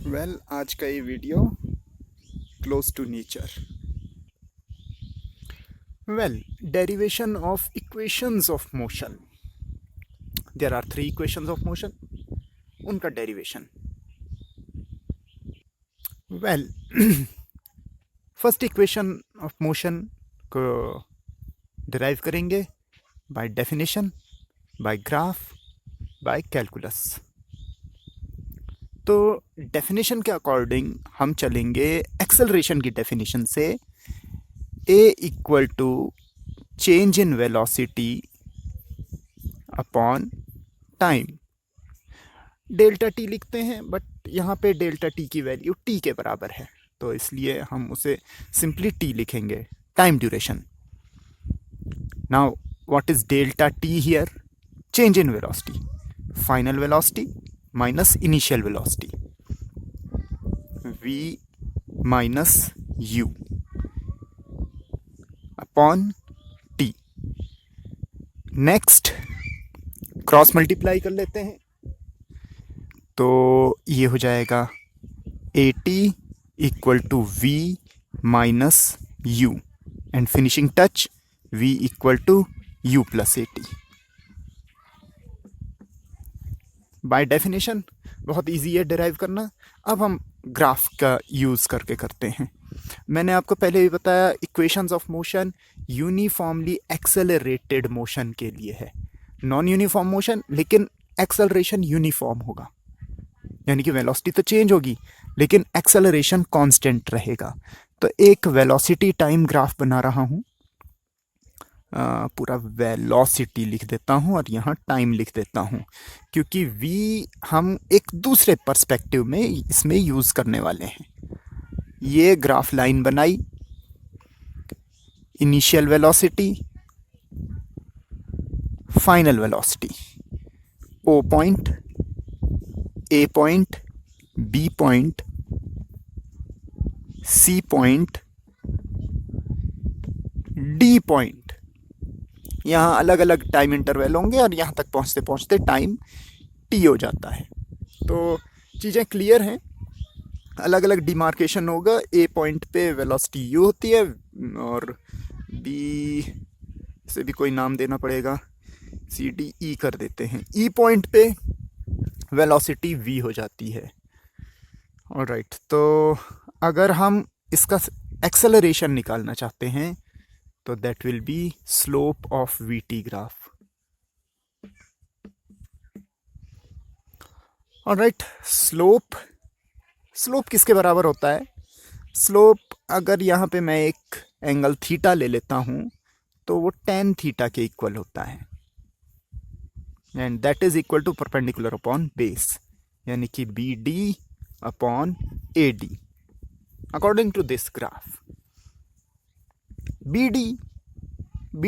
आज का ये video close to nature. Derivation of equations of motion. There are three equations of motion, उनका derivation. Well first equation of motion को derive करेंगे by definition, by graph, by calculus. तो definition के according हम चलेंगे एक्सेलरेशन की definition से। a equal to change in velocity upon time. Delta T लिखते हैं, बट यहाँ पे डेल्टा टी की वैल्यू टी के बराबर है, तो इसलिए हम उसे सिंपली टी लिखेंगे, time duration. Now what is delta t here? Change in velocity, final velocity minus initial velocity, v minus u upon t। Next cross multiply कर लेते हैं, तो ये हो जाएगा a t equal to v minus u, and finishing touch v equal to you plus A t. By definition बहुत easy है derive करना। अब हम ग्राफ का यूज़ करके करते हैं। मैंने आपको पहले भी बताया, equations of motion uniformly accelerated motion के लिए है, नॉन यूनिफॉर्म मोशन, लेकिन एक्सेलरेशन यूनिफॉर्म होगा, यानी कि वेलोसिटी तो चेंज होगी लेकिन एक्सेलरेशन कांस्टेंट रहेगा। तो एक वेलोसिटी टाइम ग्राफ बना रहा हूँ, पूरा वेलोसिटी लिख देता हूँ और यहाँ टाइम लिख देता हूँ, क्योंकि v हम एक दूसरे पर्सपेक्टिव में इसमें यूज़ करने वाले हैं। ये ग्राफ लाइन बनाई, initial velocity, final velocity, O point, A point, B point, C point, D point. यहाँ अलग अलग टाइम इंटरवल होंगे और यहाँ तक पहुँचते पहुँचते टाइम टी हो जाता है। तो चीज़ें क्लियर हैं, अलग अलग डिमार्केशन होगा। ए पॉइंट पे वेलोसिटी यू होती है और बी से भी कोई नाम देना पड़ेगा, सी डी ई कर देते हैं। ई पॉइंट पे वेलोसिटी वी हो जाती है। ऑलराइट, तो अगर हम इसका एक्सेलरेशन निकालना चाहते हैं तो that will be slope of we T graph. Alright, slope किसके बराबर होता है? स्लोप, अगर यहाँ पे मैं एक एंगल थीटा ले लेता हूँ तो वो टेन थीटा के इक्वल होता है, and that is equal to perpendicular upon base, यानी कि B D upon A D according to this graph. B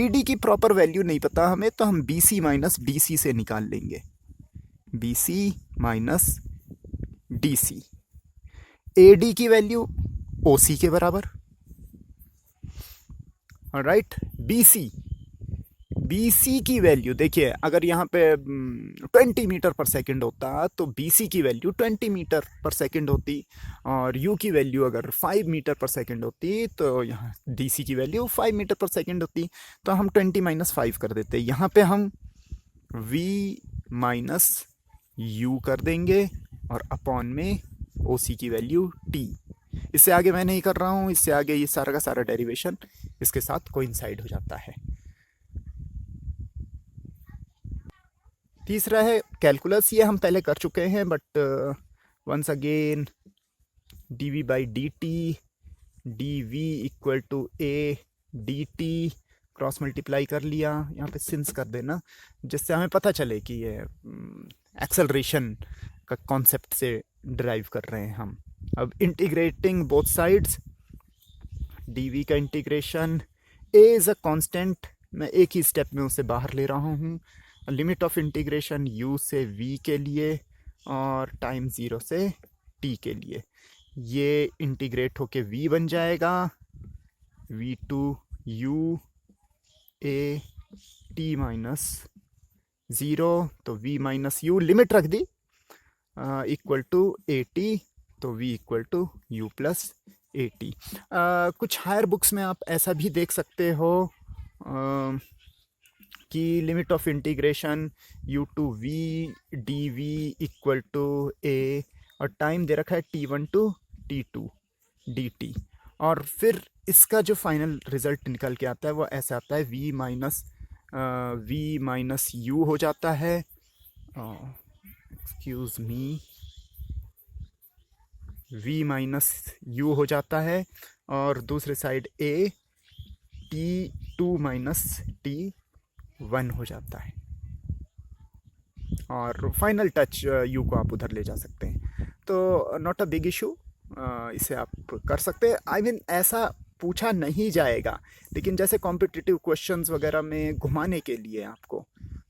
D की प्रॉपर वैल्यू नहीं पता हमें, तो हम B C minus D C से निकाल लेंगे, B C minus D C. A D की वैल्यू ओ सी के बराबर। राइट, बी सी की वैल्यू देखिए, अगर यहाँ पे 20 मीटर पर सेकंड होता तो बी सी की वैल्यू 20 मीटर पर सेकंड होती, और यू की वैल्यू अगर 5 मीटर पर सेकंड होती तो यहाँ डी सी की वैल्यू 5 मीटर पर सेकंड होती। तो हम 20 माइनस 5 कर देते, यहाँ पे हम v माइनस यू कर देंगे और अपॉन में ओ सी की वैल्यू t। इससे आगे मैं नहीं कर रहा हूँ, इससे आगे ये सारा का सारा डेरिवेशन इसके साथ कोइंसाइड हो जाता है। तीसरा है कैलकुलस, ये हम पहले कर चुके हैं, but once again d v by d t, d we equal to a d t, cross multiply कर लिया, यहाँ पे सिंस कर देना, जिससे हमें पता चले कि ये एक्सेलरेशन का कॉन्सेप्ट से ड्राइव कर रहे हैं हम। अब integrating both sides, D V का integration, A is a constant, मैं एक ही स्टेप में उसे बाहर ले रहा हूँ। लिमिट ऑफ इंटीग्रेशन u से v के लिए और टाइम 0 से t के लिए, ये इंटीग्रेट होके v बन जाएगा, v to u a t minus 0, तो v माइनस यू लिमिट रख दी इक्वल टू ए टी। तो v equal to you plus A T. कुछ हायर बुक्स में आप ऐसा भी देख सकते हो कि limit of integration U to V D we equal to A, और टाइम दे रखा है t1 टू t2 dt, और फिर इसका जो फाइनल रिजल्ट निकल के आता है वो ऐसा आता है v माइनस यू हो जाता है, excuse me, v minus you हो जाता है, और दूसरे side a t2 minus t1 हो जाता है, और फाइनल टच यू को आप उधर ले जा सकते हैं। तो नॉट अ बिग इशू, इसे आप कर सकते हैं। आई मीन ऐसा पूछा नहीं जाएगा, लेकिन जैसे कॉम्पिटिटिव क्वेश्चंस वगैरह में घुमाने के लिए, आपको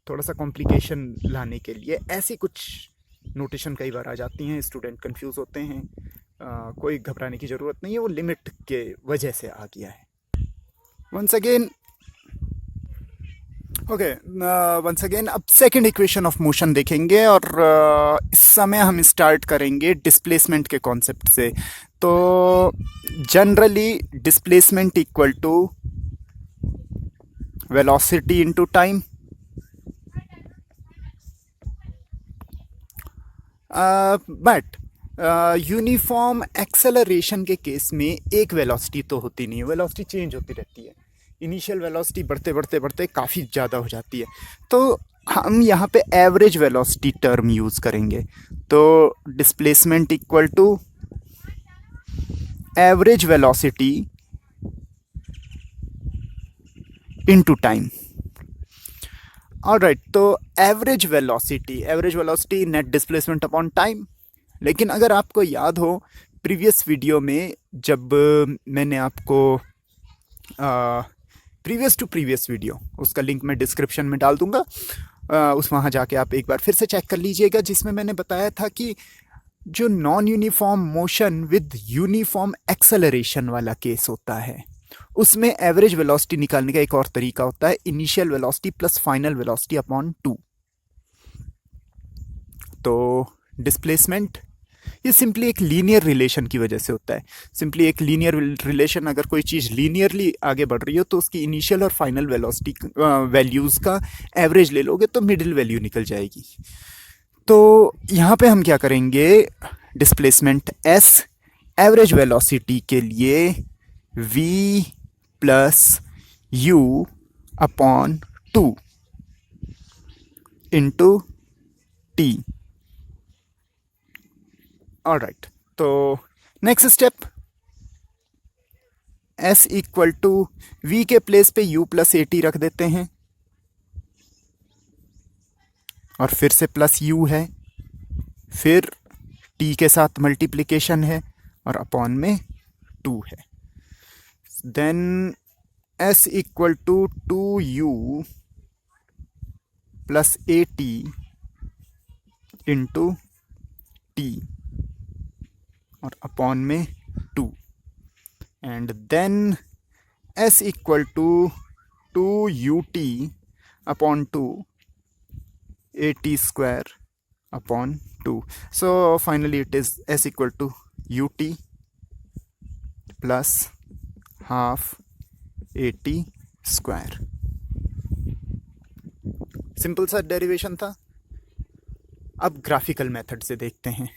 थोड़ा सा कॉम्प्लिकेशन लाने के लिए ऐसी कुछ नोटेशन कई बार आ जाती हैं, स्टूडेंट कंफ्यूज होते हैं। कोई घबराने की ज़रूरत नहीं है, वो लिमिट के वजह से आ गया है। वंस अगेन वंस अगेन अब सेकंड इक्वेशन ऑफ मोशन देखेंगे, और इस समय हम स्टार्ट करेंगे डिस्प्लेसमेंट के कॉन्सेप्ट से। तो generally displacement equal to velocity into time, but uniform acceleration के केस में एक वेलोसिटी तो होती नहीं है, वेलोसिटी चेंज होती रहती है। इनिशियल वेलोसिटी बढ़ते बढ़ते बढ़ते काफ़ी ज़्यादा हो जाती है, तो हम यहाँ पे एवरेज वेलोसिटी टर्म यूज़ करेंगे। तो displacement equal to average velocity into time. Alright, तो average velocity net displacement upon time. लेकिन अगर आपको याद हो प्रीवियस वीडियो में, जब मैंने आपको प्रीवियस वीडियो, उसका लिंक मैं डिस्क्रिप्शन में डाल दूंगा, उस वहाँ जाके आप एक बार फिर से चेक कर लीजिएगा, जिसमें मैंने बताया था कि जो non uniform motion with uniform acceleration वाला केस होता है, उसमें एवरेज वेलोसिटी निकालने का एक और तरीका होता है, initial velocity plus final velocity upon 2। तो डिस्प्लेसमेंट ये सिंपली एक लीनियर रिलेशन की वजह से होता है। सिंपली एक लीनियर रिलेशन, अगर कोई चीज़ लीनियरली आगे बढ़ रही हो तो उसकी इनिशियल और फाइनल वेलोसिटी वैल्यूज़ का एवरेज ले लोगे तो मिडिल वैल्यू निकल जाएगी। तो यहाँ पे हम क्या करेंगे, डिस्प्लेसमेंट s एवरेज वेलोसिटी के लिए v plus u upon 2 into t। Alright, तो next step, s equal to v के प्लेस पे u प्लस ए टी रख देते हैं, और फिर से प्लस u है, फिर t के साथ मल्टीप्लिकेशन है, और अपॉन में 2 है। Then s equal to 2u plus A t into t, और अपॉन में 2, and then s equal to 2ut upon 2 a t square upon 2। So finally it is s equal to ut plus half at square. Simple सा derivation था। अब graphical method से देखते हैं।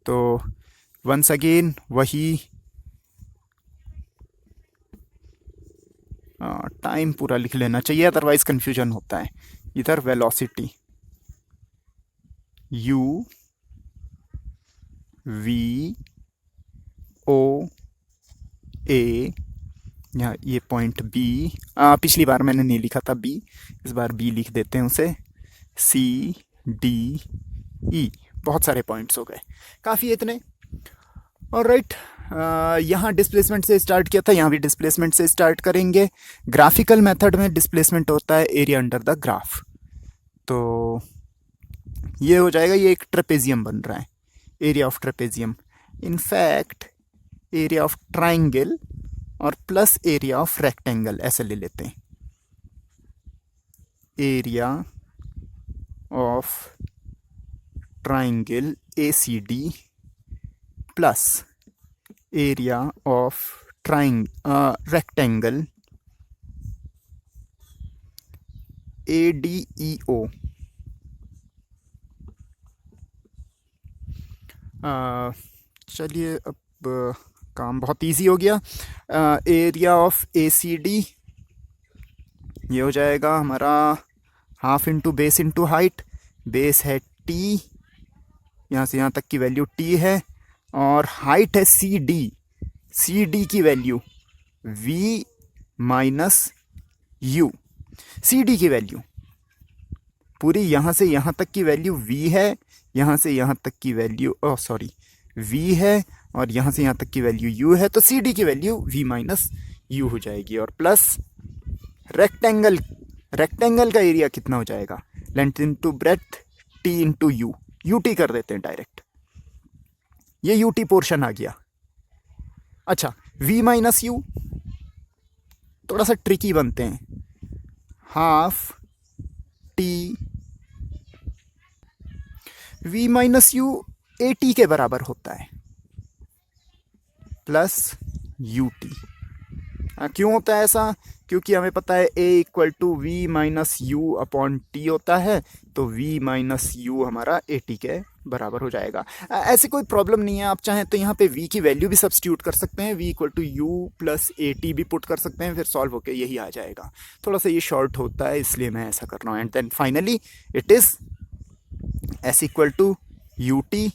तो once again वही टाइम पूरा लिख लेना चाहिए, अदरवाइज कंफ्यूजन होता है। इधर velocity u v o a, यहाँ ये पॉइंट b, पिछली बार मैंने नहीं लिखा था b, इस बार b लिख देते हैं उसे, c d e, बहुत सारे पॉइंट्स हो गए, काफ़ी इतने। ऑलराइट, यहाँ डिस्प्लेसमेंट से स्टार्ट किया था, यहाँ भी डिस्प्लेसमेंट से स्टार्ट करेंगे। ग्राफिकल मेथड में डिस्प्लेसमेंट होता है एरिया अंडर द ग्राफ। तो ये हो जाएगा, ये एक ट्रेपेजियम बन रहा है, area of trapezium, in fact area of triangle और प्लस एरिया ऑफ रेक्टेंगल ऐसे ले लेते हैं। Area of triangle ACD plus area of rectangle ADEO। चलिए अब काम बहुत इजी हो गया। एरिया ऑफ ACD ये हो जाएगा हमारा half into base into height. Base है T, यहाँ से यहाँ तक की वैल्यू T है, और हाइट है CD। CD की value V minus U। CD की वैल्यू पूरी यहाँ से यहाँ तक की वैल्यू V है, यहाँ से यहाँ तक की वैल्यू V है, और यहाँ से यहाँ तक की वैल्यू U है। तो CD की वैल्यू V माइनस U हो जाएगी। और प्लस रेक्टेंगल का एरिया कितना हो जाएगा, length into breadth T into U। UT कर देते हैं डायरेक्ट, ये UT पोर्शन आ गया। अच्छा, V माइनस U थोड़ा सा ट्रिकी बनते हैं। Half T V minus U AT के बराबर होता है प्लस UT। क्यों होता है ऐसा? क्योंकि हमें पता है A equal to V minus U upon T होता है, तो V माइनस U हमारा AT के बराबर हो जाएगा। ऐसी कोई प्रॉब्लम नहीं है, आप चाहें तो यहाँ पे V की वैल्यू भी सब्स्टिट्यूट कर सकते हैं, V equal to U plus AT भी पुट कर सकते हैं, फिर सॉल्व होके यही आ जाएगा। थोड़ा सा ये शॉर्ट होता है इसलिए मैं ऐसा कर रहा हूँ। And then finally it is S equal to UT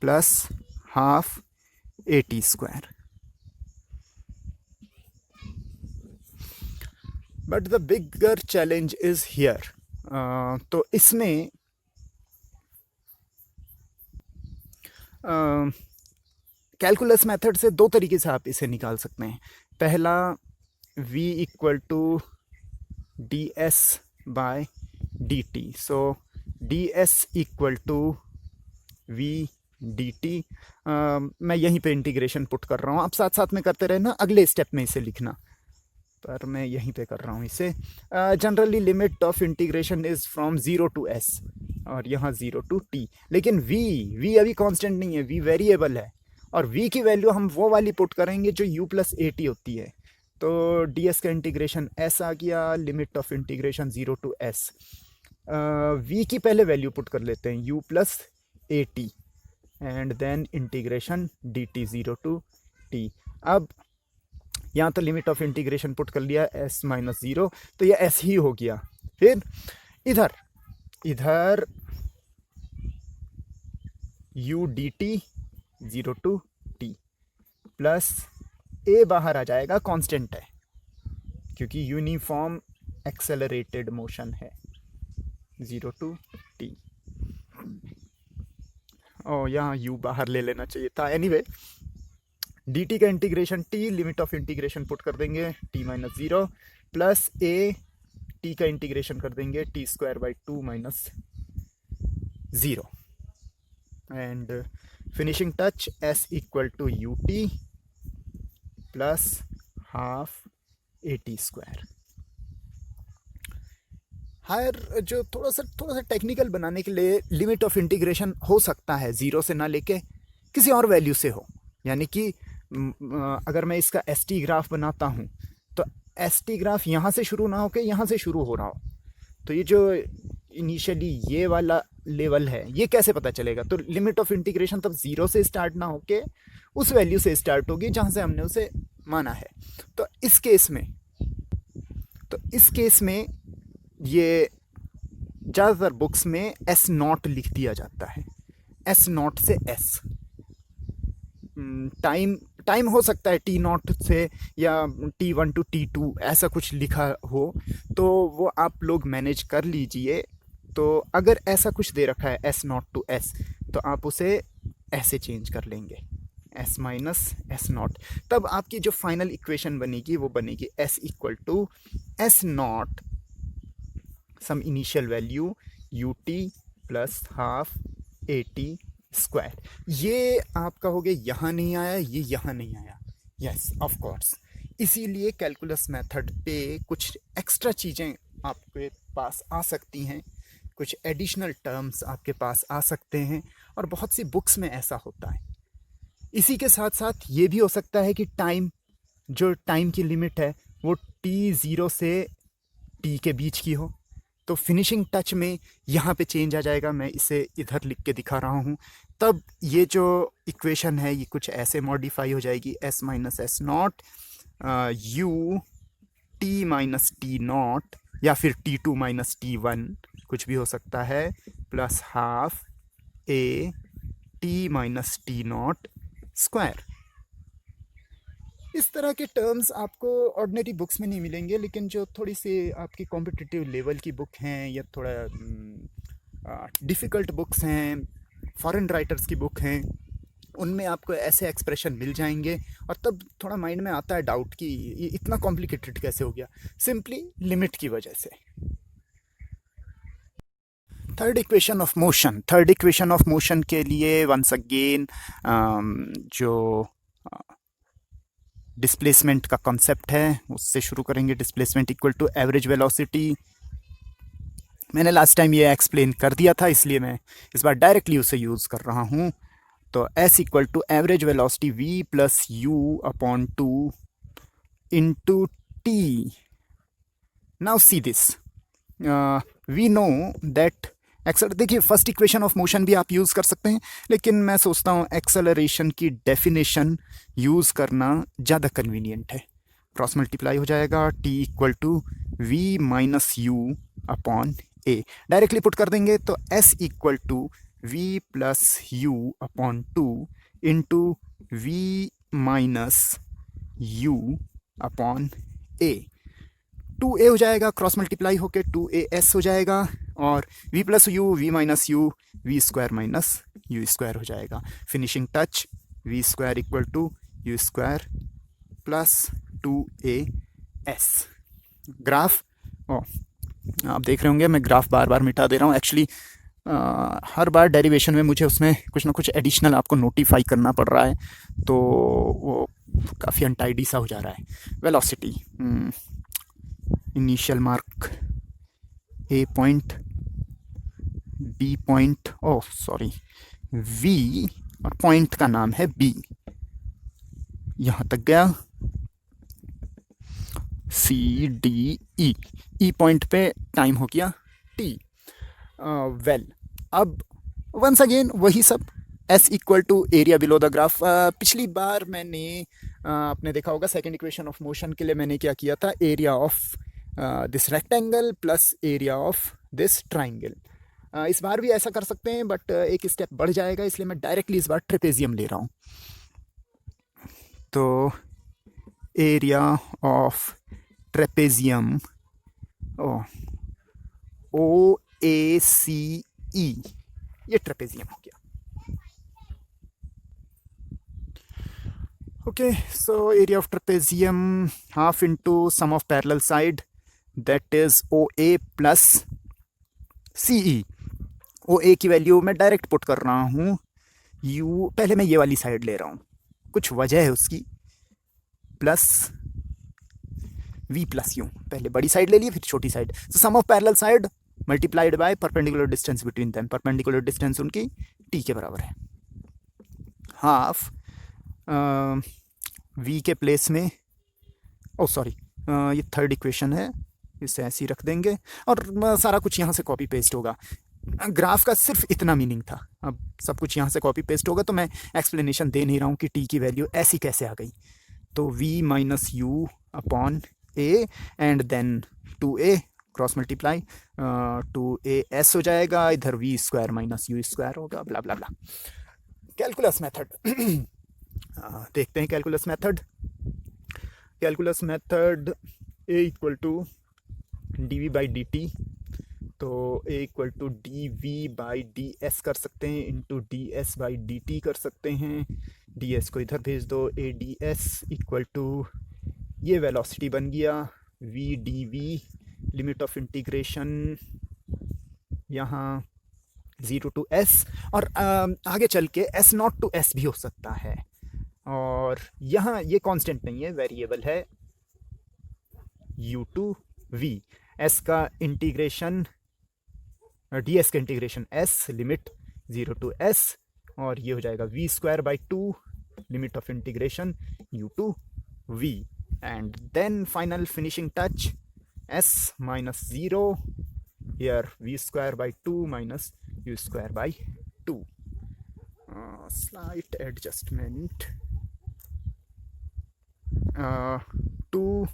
plus half AT square. But the bigger challenge is here. तो इसमें कैलकुलस मेथड से दो तरीके से आप इसे निकाल सकते हैं। पहला V equal to DS by DT। So DS equal to V DT। मैं यहीं पे इंटीग्रेशन पुट कर रहा हूँ, आप साथ साथ में करते रहना, अगले स्टेप में इसे लिखना, पर मैं यहीं पे कर रहा हूँ इसे। Generally limit of integration is from 0 to S, और यहाँ 0 टू T। लेकिन V अभी कांस्टेंट नहीं है, V वेरिएबल है, और V की वैल्यू हम वो वाली पुट करेंगे जो U प्लस AT होती है। तो DS का इंटीग्रेशन S आ गया, limit of integration 0 to S। V की पहले वैल्यू पुट कर लेते हैं U plus AT, and then integration DT 0 to T। अब यहाँ तो लिमिट ऑफ इंटीग्रेशन पुट कर लिया S माइनस 0, तो ये S ही हो गया। फिर इधर U DT 0 to T plus A बाहर आ जाएगा, कांस्टेंट है क्योंकि यूनिफॉर्म एक्सेलरेटेड मोशन है, 0 टू T। और यहाँ U बाहर ले लेना चाहिए था। एनीवे, dt का integration T, limit of integration put कर देंगे T minus 0 plus A, T का इंटीग्रेशन कर देंगे T square by 2 minus 0, and finishing touch S equal to UT plus half AT square. Higher जो थोड़ा सा टेक्निकल बनाने के लिए लिमिट ऑफ इंटीग्रेशन हो सकता है 0 से ना लेके किसी और वैल्यू से हो, यानी कि अगर मैं इसका ST ग्राफ बनाता हूँ तो ST ग्राफ यहाँ से शुरू ना होके यहाँ से शुरू हो रहा हो, तो ये जो इनिशियली ये वाला लेवल है ये कैसे पता चलेगा? तो लिमिट ऑफ इंटीग्रेशन तब 0 से स्टार्ट ना होके उस वैल्यू से स्टार्ट होगी जहाँ से हमने उसे माना है। तो इस केस में ये ज़्यादातर बुक्स में S0 लिख दिया जाता है, S0 से S। टाइम हो सकता है T0 से या T1 टू T2 ऐसा कुछ लिखा हो, तो वो आप लोग मैनेज कर लीजिए। तो अगर ऐसा कुछ दे रखा है S0 टू S, तो आप उसे ऐसे चेंज कर लेंगे, S माइनस S0। तब आपकी जो फाइनल इक्वेशन बनेगी वो बनेगी S equal to S0 some initial value UT plus half AT square. ये आप कहोगे यहाँ नहीं आया, ये यहाँ नहीं आया, यस ऑफ कोर्स, इसीलिए कैलकुलस मेथड पे कुछ एक्स्ट्रा चीज़ें आपके पास आ सकती हैं, कुछ एडिशनल टर्म्स आपके पास आ सकते हैं, और बहुत सी बुक्स में ऐसा होता है। इसी के साथ साथ ये भी हो सकता है कि जो टाइम की लिमिट है वो t0 से t के बीच की हो। तो फिनिशिंग टच में यहाँ पे चेंज आ जाएगा। मैं इसे इधर लिख के दिखा रहा हूँ। तब ये जो इक्वेशन है ये कुछ ऐसे मॉडिफाई हो जाएगी, s minus s not u t minus T not, या फिर t2 माइनस t1 कुछ भी हो सकता है, plus half a t minus T not square. इस तरह के टर्म्स आपको ऑर्डिनरी बुक्स में नहीं मिलेंगे, लेकिन जो थोड़ी सी आपकी कॉम्पिटिटिव लेवल की बुक हैं या थोड़ा डिफ़िकल्ट बुक्स हैं, फॉरेन राइटर्स की बुक हैं, उनमें आपको ऐसे एक्सप्रेशन मिल जाएंगे। और तब थोड़ा माइंड में आता है डाउट कि ये इतना कॉम्प्लिकेटेड कैसे हो गया, सिंपली लिमिट की वजह से। थर्ड इक्वेशन ऑफ मोशन के लिए वंस अगेन जो डिस्प्लेसमेंट का कॉन्सेप्ट है उससे शुरू करेंगे। Displacement equal to average velocity. मैंने लास्ट टाइम ये एक्सप्लेन कर दिया था, इसलिए मैं इस बार डायरेक्टली उसे यूज़ कर रहा हूँ। तो s equal to average velocity v plus u upon 2 into t. Now see this, we know that देखिए फर्स्ट इक्वेशन ऑफ मोशन भी आप यूज़ कर सकते हैं, लेकिन मैं सोचता हूँ एक्सेलरेशन की डेफिनेशन यूज़ करना ज़्यादा कन्वीनियंट है। क्रॉस मल्टीप्लाई हो जाएगा t equal to v minus u upon a. Directly put कर देंगे तो s equal to v plus u upon 2 into v minus u upon a. 2a हो जाएगा, क्रॉस मल्टीप्लाई होके 2as हो जाएगा, और v plus u v minus u v square minus u square हो जाएगा। Finishing touch v square equal to u square plus 2as। Graph आप देख रहे होंगे मैं ग्राफ बार बार मिटा दे रहा हूँ। एक्चुअली हर बार डेरिवेशन में मुझे उसमें कुछ ना कुछ एडिशनल आपको नोटिफाई करना पड़ रहा है, तो वो काफ़ी अनटाइडी सा हो जा रहा है। Velocity initial mark a point, B point, oh sorry v, और पॉइंट का नाम है बी। यहाँ तक गया c d e. E point पे टाइम हो गया टी। वेल अब वंस अगेन वही सब, s equal to area below the graph. पिछली बार मैंने आपने देखा होगा सेकेंड इक्वेशन ऑफ मोशन के लिए मैंने क्या किया था, area of this rectangle plus area of this triangle. इस बार भी ऐसा कर सकते हैं, बट एक स्टेप बढ़ जाएगा, इसलिए मैं डायरेक्टली इस बार ट्रेपेजियम ले रहा हूँ। तो area of trapezium O A C E, ये ट्रेपेजियम हो गया। Okay, so area of trapezium half into sum of parallel side, that is O A plus C E. O A की वैल्यू मैं डायरेक्ट पुट कर रहा हूँ, you पहले मैं ये वाली साइड ले रहा हूँ, कुछ वजह है उसकी, प्लस v प्लस यू। पहले बड़ी साइड ले ली फिर छोटी side. So sum of parallel side multiplied by perpendicular distance between them. Perpendicular distance उनकी t के बराबर है। हाफ v के प्लेस में, ओ सॉरी ये थर्ड इक्वेशन है, इसे ऐसे ही रख देंगे, और सारा कुछ यहाँ से कॉपी पेस्ट होगा। ग्राफ का सिर्फ इतना मीनिंग था, अब सब कुछ यहाँ से कॉपी पेस्ट होगा, तो मैं एक्सप्लेनेशन दे नहीं रहा हूँ कि t की वैल्यू ऐसी कैसे आ गई। तो v minus u upon a and then 2a, cross multiply 2as हो जाएगा, इधर v square minus u square होगा, blah blah blah. Calculus method देखते हैं। Calculus method a equal to d v by d t, तो a equal to d v by d s कर सकते हैं, into d s by d t कर सकते हैं। डी एस को इधर भेज दो, a d S equal to ये वेलोसिटी बन गया v D v, limit of integration यहाँ 0 टू s, और आगे चल के s नॉट टू s भी हो सकता है, और यहाँ ये कांस्टेंट नहीं है, वेरिएबल है u टू v। s का इंटीग्रेशन ds का integration s, limit 0 to s, और ये हो जाएगा v square by 2 limit of integration u to v, and then final finishing touch s minus 0, here v square by 2 minus u square by 2. Slight adjustment. 2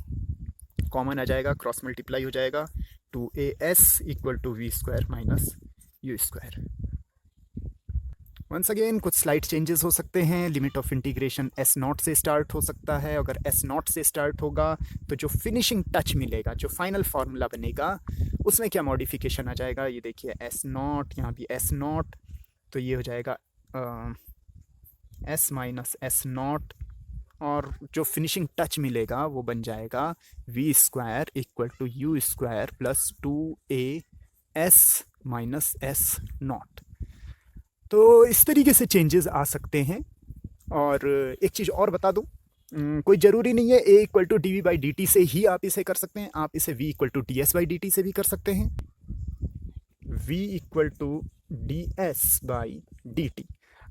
common आ जाएगा, cross multiply हो जाएगा, 2as equal to v square minus u square. Once again कुछ slight changes हो सकते हैं. Limit of integration s naught से start हो सकता है. अगर एस नॉट से स्टार्ट होगा तो जो फिनिशिंग टच मिलेगा, जो फाइनल फार्मूला बनेगा, उसमें क्या मॉडिफिकेशन आ जाएगा. ये देखिए एस नॉट, यहाँ भी एस नॉट, तो ये हो जाएगा एस माइनस एस नॉट, और जो फिनिशिंग टच मिलेगा वो बन जाएगा v square equal to u square plus 2as minus s naught. तो इस तरीके से चेंजेस आ सकते हैं. और एक चीज़ और बता दूं, कोई ज़रूरी नहीं है a equal to d v by d t से ही आप इसे कर सकते हैं. आप इसे v equal to d s by d t से भी कर सकते हैं. v equal to d s by d t.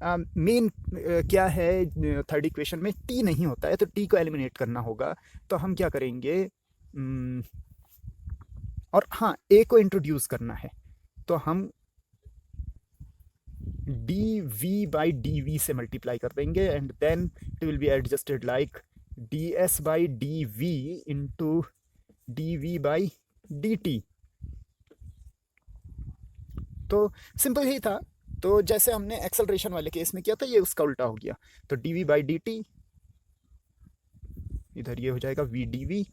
Main क्या है, थर्ड इक्वेशन में t नहीं होता है, तो t को एलिमिनेट करना होगा. तो हम क्या करेंगे, और हाँ, a को इंट्रोड्यूस करना है, तो हम d v by d v से मल्टीप्लाई कर देंगे, and then it will be adjusted like d s by d v into d v by d t. तो सिंपल ही था. तो जैसे हमने एक्सेलरेशन वाले केस में किया था, ये उसका उल्टा हो गया. तो d v by d t, इधर ये हो जाएगा वी डी वी,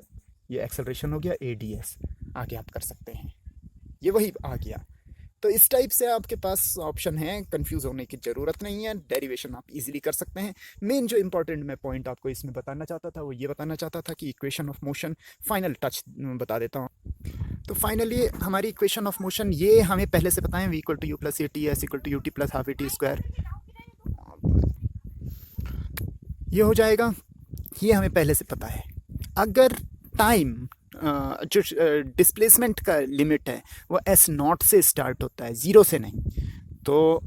ये एक्सेलरेशन हो गया, ए डी एस. आगे आप कर सकते हैं, ये वही आ गया. तो इस टाइप से आपके पास ऑप्शन है, कंफ्यूज होने की ज़रूरत नहीं है. डेरिवेशन आप इजीली कर सकते हैं. मेन जो इंपॉर्टेंट मैं पॉइंट आपको इसमें बताना चाहता था, वो ये बताना चाहता था कि equation of motion final touch बता देता हूँ. तो फाइनली हमारी इक्वेशन ऑफ मोशन ये हमें पहले से पता है, v equal to you plus A t s equal to u t plus half a t square. ये हो जाएगा, ये हमें पहले से पता है. अगर टाइम जो डिस्प्लेसमेंट का लिमिट है वो एस नॉट से स्टार्ट होता है, ज़ीरो से नहीं, तो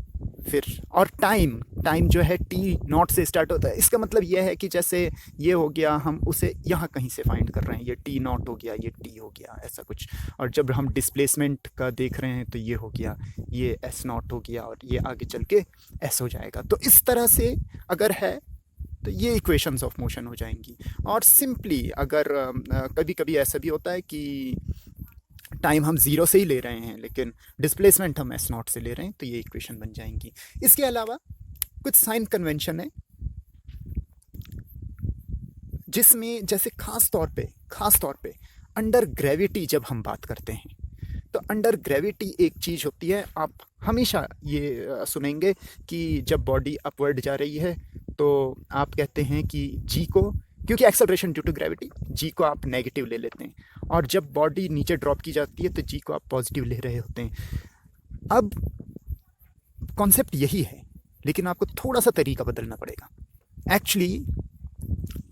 फिर और टाइम जो है टी नॉट से स्टार्ट होता है. इसका मतलब ये है कि जैसे ये हो गया, हम उसे यहाँ कहीं से फाइंड कर रहे हैं, ये टी नॉट हो गया, ये टी हो गया, ऐसा कुछ. और जब हम डिस्प्लेसमेंट का देख रहे हैं तो ये हो गया, ये एस नॉट हो गया, और ये आगे चल के एस हो जाएगा. तो इस तरह से अगर है तो ये इक्वेशंस ऑफ मोशन हो जाएंगी. और सिंपली अगर कभी कभी ऐसा भी होता है कि टाइम हम ज़ीरो से ही ले रहे हैं लेकिन डिस्प्लेसमेंट हम एस नॉट से ले रहे हैं, तो ये इक्वेशन बन जाएंगी. इसके अलावा कुछ साइन कन्वेंशन है जिसमें जैसे खास तौर पे अंडर ग्रेविटी जब हम बात करते हैं, तो अंडर ग्रेविटी एक चीज़ होती है, आप हमेशा ये सुनेंगे कि जब बॉडी अपवर्ड जा रही है तो आप कहते हैं कि जी को, क्योंकि एक्सेलरेशन ड्यू टू ग्रेविटी, जी को आप नेगेटिव ले लेते हैं, और जब बॉडी नीचे ड्रॉप की जाती है तो जी को आप पॉजिटिव ले रहे होते हैं. अब कॉन्सेप्ट यही है, लेकिन आपको थोड़ा सा तरीका बदलना पड़ेगा. एक्चुअली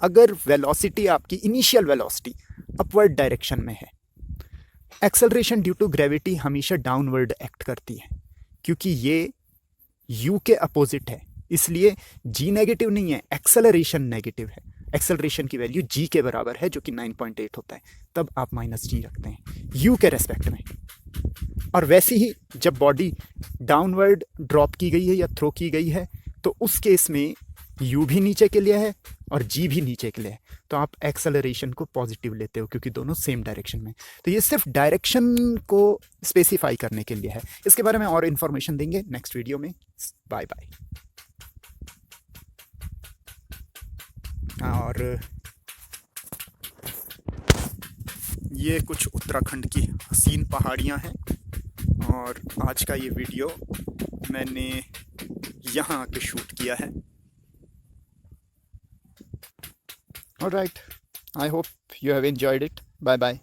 अगर वेलोसिटी, आपकी इनिशियल वेलोसिटी अपवर्ड डायरेक्शन में है, एक्सेलरेशन ड्यू टू ग्रेविटी हमेशा डाउनवर्ड एक्ट करती है, क्योंकि ये यू के अपोजिट है. इसलिए जी नेगेटिव नहीं है, एक्सेलरेशन नेगेटिव है. एक्सेलरेशन की वैल्यू जी के बराबर है, जो कि 9.8 होता है. तब आप माइनस जी रखते हैं यू के रेस्पेक्ट में. और वैसे ही जब बॉडी डाउनवर्ड ड्रॉप की गई है या थ्रो की गई है, तो उस केस में यू भी नीचे के लिए है और जी भी नीचे के लिए है, तो आप एक्सेलरेशन को पॉजिटिव लेते हो, क्योंकि दोनों सेम डायरेक्शन में. तो ये सिर्फ डायरेक्शन को स्पेसिफाई करने के लिए है. इसके बारे में और इन्फॉर्मेशन देंगे नेक्स्ट वीडियो में. Bye bye. और ये कुछ उत्तराखंड की हसीन पहाड़ियाँ हैं, और आज का ये वीडियो मैंने यहाँ आके शूट किया है. Alright, I hope you have enjoyed it. Bye bye.